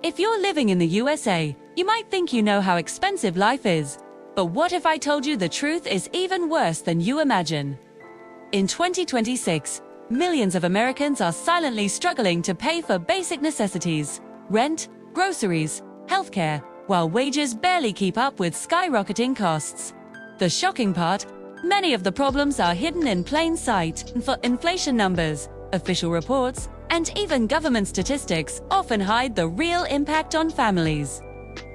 If you're living in the USA, you might think you know how expensive life is. But what if I told you the truth is even worse than you imagine? In 2026, millions of Americans are silently struggling to pay for basic necessities, rent, groceries, healthcare, while wages barely keep up with skyrocketing costs. The shocking part, many of the problems are hidden in plain sight, for inflation numbers, official reports, and even government statistics often hide the real impact on families.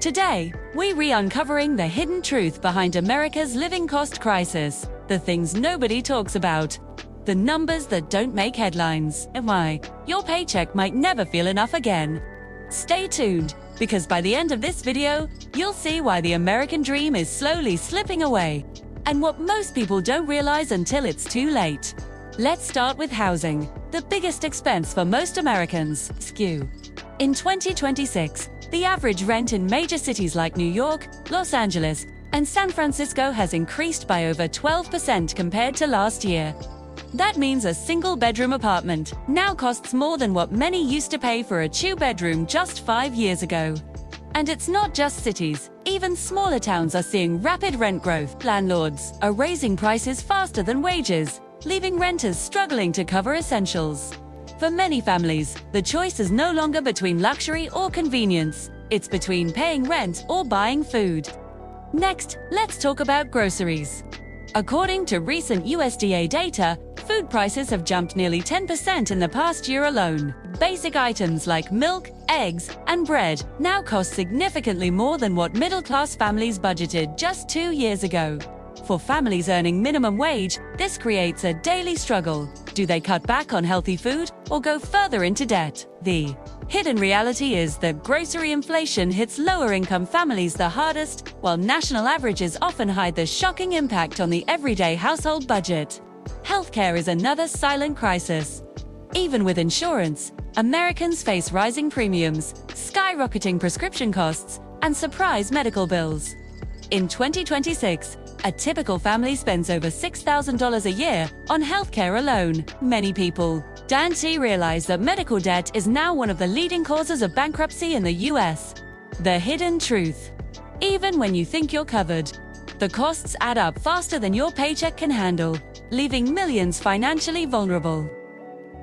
Today, we're uncovering the hidden truth behind America's living cost crisis, the things nobody talks about, the numbers that don't make headlines, and why your paycheck might never feel enough again. Stay tuned, because by the end of this video, you'll see why the American dream is slowly slipping away, and what most people don't realize until it's too late. Let's start with housing, the biggest expense for most Americans. In 2026, the average rent in major cities like New York, Los Angeles, and San Francisco has increased by over 12% compared to last year. That means a single-bedroom apartment now costs more than what many used to pay for a two-bedroom just 5 years ago. And it's not just cities. Even smaller towns are seeing rapid rent growth. Landlords are raising prices faster than wages, leaving renters struggling to cover essentials. For many families, the choice is no longer between luxury or convenience. It's between paying rent or buying food. Next, let's talk about groceries. According to recent USDA data, food prices have jumped nearly 10% in the past year alone. Basic items like milk, eggs, and bread now cost significantly more than what middle-class families budgeted just 2 years ago. For families earning minimum wage, this creates a daily struggle. Do they cut back on healthy food or go further into debt? The hidden reality is that grocery inflation hits lower-income families the hardest, while national averages often hide the shocking impact on the everyday household budget. Healthcare is another silent crisis. Even with insurance, Americans face rising premiums, skyrocketing prescription costs, and surprise medical bills. In 2026, a typical family spends over $6,000 a year on healthcare alone. Many people don't realize that medical debt is now one of the leading causes of bankruptcy in the US. The hidden truth. Even when you think you're covered, the costs add up faster than your paycheck can handle, leaving millions financially vulnerable.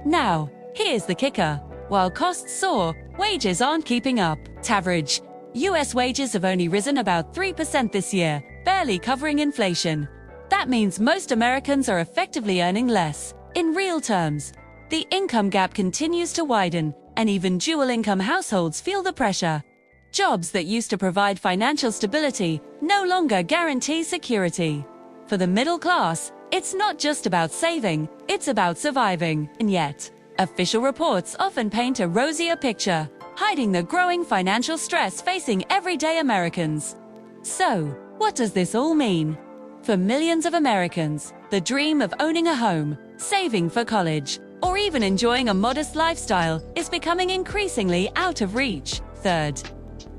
Now, here's the kicker. While costs soar, wages aren't keeping up. Average US wages have only risen about 3% this year, barely covering inflation. That means most Americans are effectively earning less. In real terms, the income gap continues to widen, and even dual-income households feel the pressure. Jobs that used to provide financial stability no longer guarantee security. For the middle class, it's not just about saving, it's about surviving. And yet, official reports often paint a rosier picture, hiding the growing financial stress facing everyday Americans. So, what does this all mean? For millions of Americans, the dream of owning a home, saving for college, or even enjoying a modest lifestyle is becoming increasingly out of reach. Third,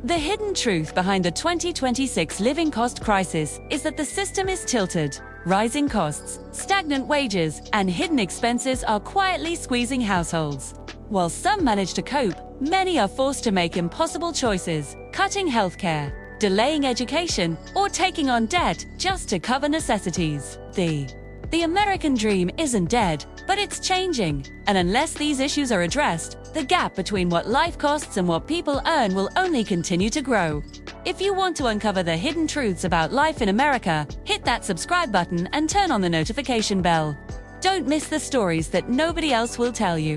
the hidden truth behind the 2026 living cost crisis is that the system is tilted. Rising costs, stagnant wages, and hidden expenses are quietly squeezing households. While some manage to cope, many are forced to make impossible choices, cutting healthcare, delaying education, or taking on debt just to cover necessities. The American dream isn't dead, but it's changing. And unless these issues are addressed, the gap between what life costs and what people earn will only continue to grow. If you want to uncover the hidden truths about life in America, hit that subscribe button and turn on the notification bell. Don't miss the stories that nobody else will tell you.